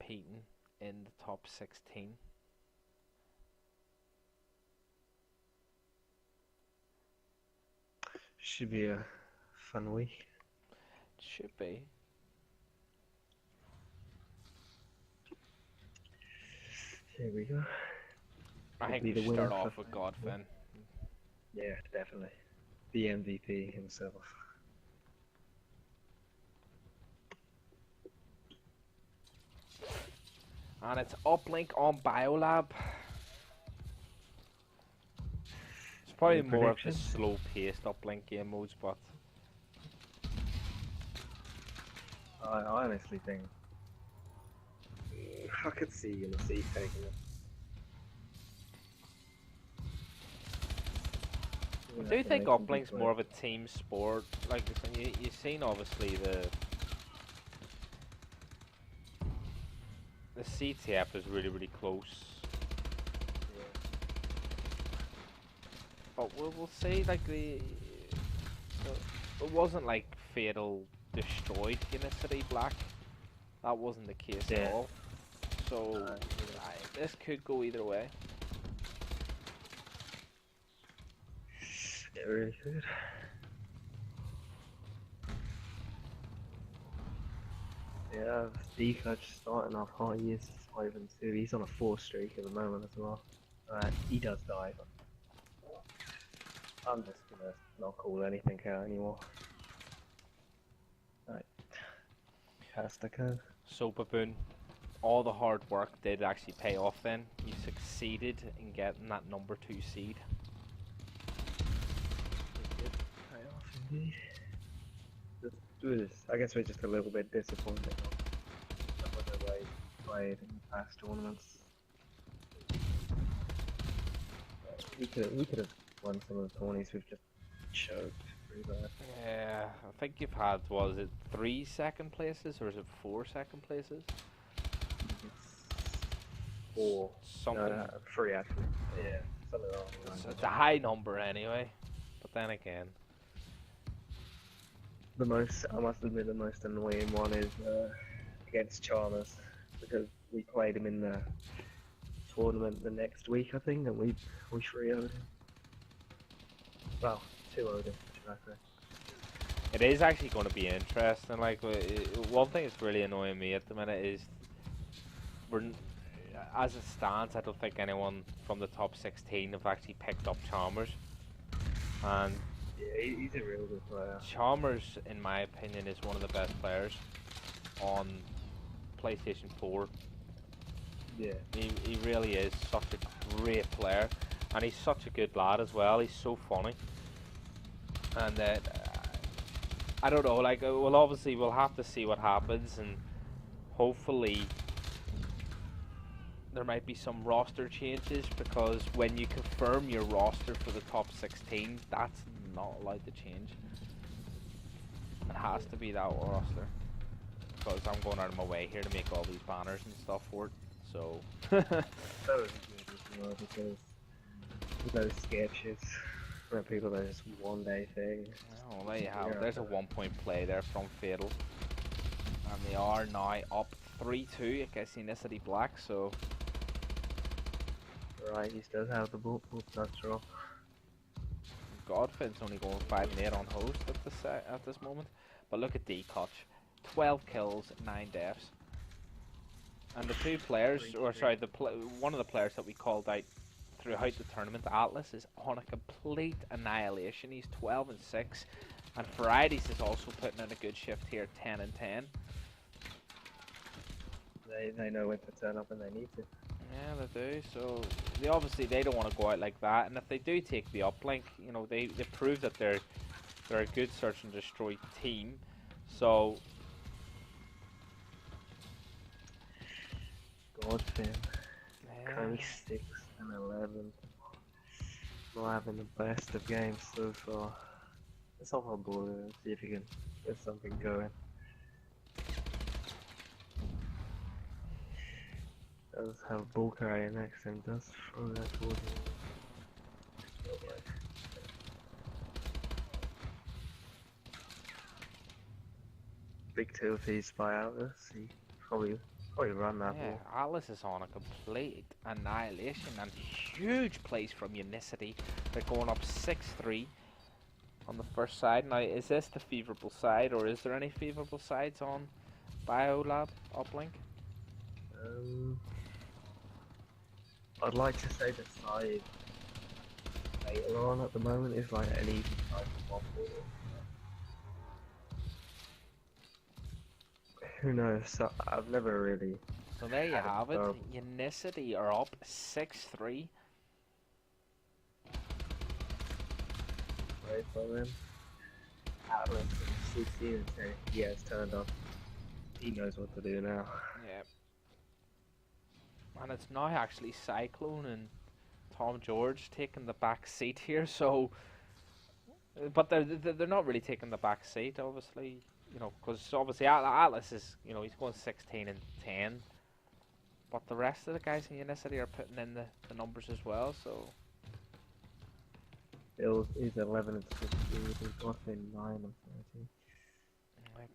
competing in the top 16. Should be a fun week. Should be. Here we go. I Could think be we the should start winner off for with Godfin. Yeah, definitely. The MVP himself. And it's Uplink on Biolab. It's probably Any more of the predictions? slow-paced Uplink game modes, but I honestly think I could see Unicity taking it. I do think Uplink's more of a team sport. Like you've seen, obviously the CTF is really close. Yeah. But we'll see. Like it wasn't like FataL destroyed Unicity Black. That wasn't the case at all. So this could go either way. Yeah, really good. Yeah, Decoach starting off hot. He is 5-2. He's on a 4 streak at the moment as well. He does die, but I'm just gonna not call anything out anymore. Right, pass the code. So Baboon, all the hard work did actually pay off then. You succeeded in getting that number 2 seed. It did pay off indeed. I guess we're just a little bit disappointed with the way we played in the past tournaments. We could have won some of the tourneys. We've just choked pretty bad. Yeah, I think you've had, was it 3 second places or is it 4 second places? It's 4. Something. No, 3 actually. Yeah, something along the lines. It's a high number anyway, but then again. The most, I must admit, the most annoying one is against Chalmers, because we played him in the tournament the next week, I think, and we 3-0'd him. Well, 2-0'd him, should I say. It is actually going to be interesting. Like one thing that's really annoying me at the minute is as it stands, I don't think anyone from the top 16 have actually picked up Chalmers. And yeah, he's a real good player. Chalmers, in my opinion, is one of the best players on PlayStation 4. Yeah. He really is such a great player, and he's such a good lad as well. He's so funny, and I don't know. Like, well, obviously we'll have to see what happens, and hopefully there might be some roster changes, because when you confirm your roster for the top 16, that's not allowed to change. It has to be that roster, because I'm going out of my way here to make all these banners and stuff for it. So That was good as well, because with those sketches, where people are just one day thing. oh, there you have it. There's a 1-point play there from FataL, and they are now up 3-2 against Unicity Black. So Right, he does have the ball, that's wrong. Godfin's only going 5-8 on host at this moment. But look at Decoach, 12 kills, 9 deaths. And the 2 players, or sorry, one of the players that we called out throughout the tournament, Atlas, is on a complete annihilation. He's 12-6, and Varieties is also putting in a good shift here, 10-10. They know when to turn up when they need to. Yeah, they do. So they don't want to go out like that. And if they do take the uplink, you know, they prove that they're a good search and destroy team. So Godfin, yeah. currently 6-11. Not having the best of games so far. Let's hop on board and see if we can get something going. Does have ball carrier next and does throw that towards him. Big tilty spy out this. He probably Probably run that Yeah, ball. Atlas is on a complete annihilation and huge plays from Unicity. They're going up 6-3 on the first side. Now, is this the favourable side, or is there any favourable sides on Biolab Uplink? I'd like to say the side FataL on at the moment is like an easy side to pop for. Who knows? So I've never really So there you had a have it. terrible Unicity are up 6-3. play for them. Atlas and CC and say he has turned up. He knows what to do now. Yeah. And it's now actually Cyclone and Tom George taking the back seat here, so... But they're not really taking the back seat, obviously, you know, because obviously Atlas is, you know, he's going 16 and 10. But the rest of the guys in Unicity are putting in the numbers as well, so... He's 11 and 16, he's Godfin 9 and 13.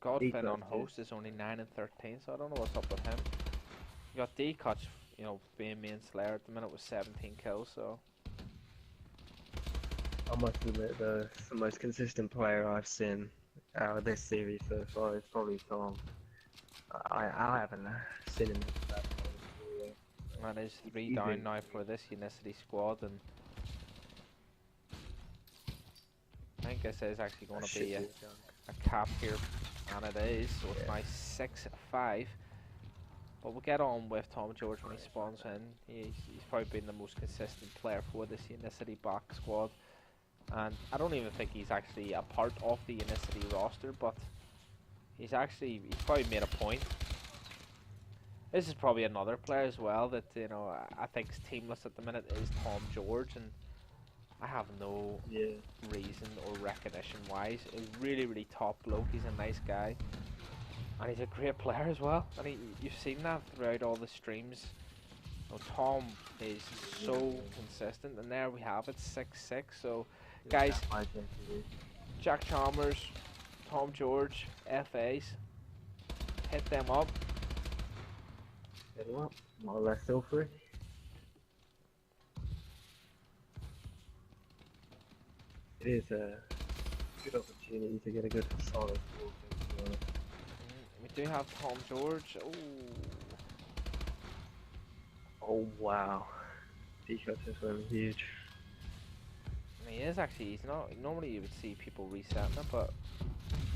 Godfin on D-Clutch host is only 9 and 13, so I don't know what's up with him. You got D-Clutch, you know, being main slayer at the minute with 17 kills, so... I must admit, the most consistent player I've seen out of this series so far is probably Tom. I haven't seen him that And there's 3 He's down in- now for this Unicity squad, and... I think this is actually going to be a cap here, and it is, so it's now 6-5. But we'll get on with Tom George when he spawns in. He's probably been the most consistent player for this Unicity back squad. And I don't even think he's actually a part of the Unicity roster, but he's probably made a point. This is probably another player as well that, you know, I think is teamless at the minute is Tom George, and I have no reason or recognition wise. He's really, really top bloke. He's a nice guy. And he's a great player as well. And you've seen that throughout all the streams. You know, Tom is so consistent. And there we have it, 6-6. So, guys, Jack Chalmers, Tom George, FAs, hit them up. Hit him up. More or less still free. It is a good opportunity to get a good solid score. We do have Tom George. Oh wow. D-Clutch is really huge. He is actually, he's not, normally you would see people resetting it, but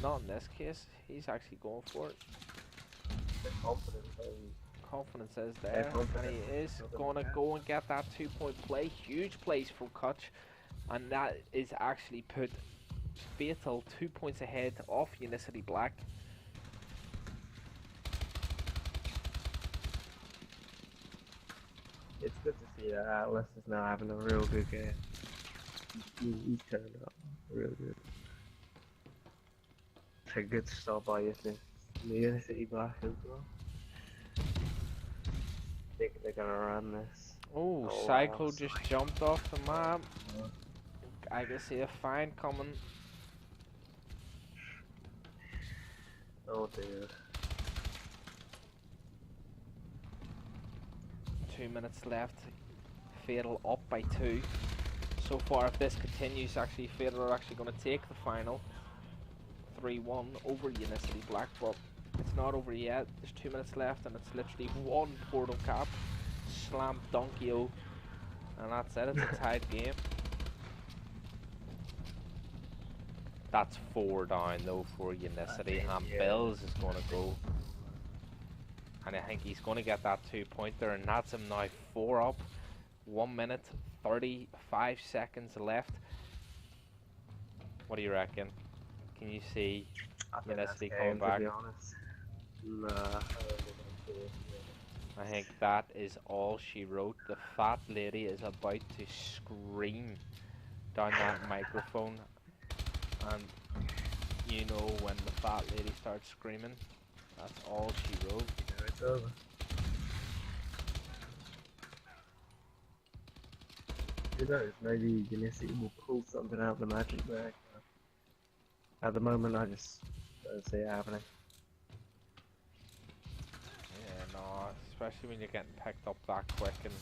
not in this case. He's actually going for it. The Confidence is there, and he is going to go and get that 2-point play. Huge plays from Kutch, and that is actually put FataL 2 points ahead of Unicity Black. It's good to see that Atlas is now having a real good game. He's turned up real good. It's a good start by Unicity Black as well. I think they're gonna run this. Oh, Cyclo just jumped off the map. I can see a fine coming. Oh dear. 2 minutes left. FataL up by 2. So far, if this continues, actually, FataL are actually going to take the final 3-1 over Unicity Black, but it's not over yet. There's 2 minutes left, and it's literally one portal cap, slam dunkio, and that's it. It's a tied game. That's 4 down though for Unicity, and Bills is going to go. And I think he's going to get that 2-pointer, and that's him now 4 up. 1 minute, 35 seconds left. What do you reckon? Can you see Unicity coming back? To be honest. Nah. I think that is all she wrote. The fat lady is about to scream down that microphone. And you know when the fat lady starts screaming, that's all she wrote. You know it's over. Who knows, maybe Unicity will pull something out of the magic bag. At the moment I just don't see it happening. Yeah, no, especially when you're getting picked up that quick. And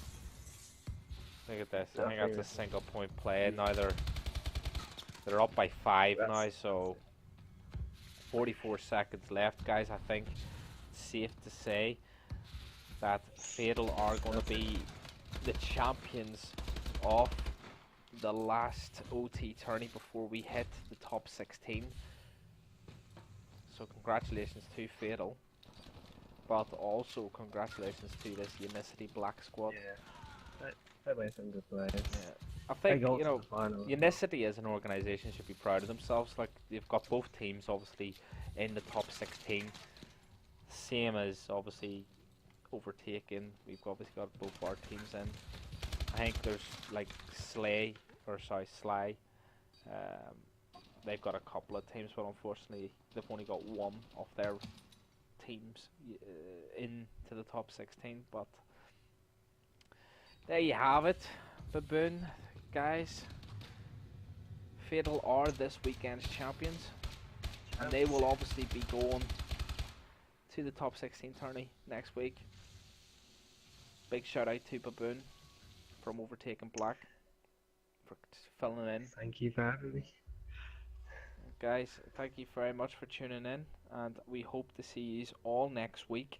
look at this. I think Definitely that's a this single point play. is- Now they're up by 5 now, so 44 seconds left, guys. I think it's safe to say that FataL are going to be the champions of the last OT tourney before we hit the top 16. So congratulations to FataL, but also congratulations to this Unicity Black squad. Yeah. They made some good plays. Yeah. I think, They got you to know, the final. Unicity as an organisation should be proud of themselves. Like, they've got both teams obviously in the top 16, same as obviously overtaken. We've obviously got both our teams in. I think there's like Sly. They've got a couple of teams, but unfortunately they've only got one of their teams into the top 16. But there you have it, Baboon, guys. FataL are this weekend's champions, and they will obviously be going to the top 16 tourney next week. Big shout out to Baboon from Overtaken Black for filling in. Thank you for having me. Guys, thank you very much for tuning in, and we hope to see you all next week.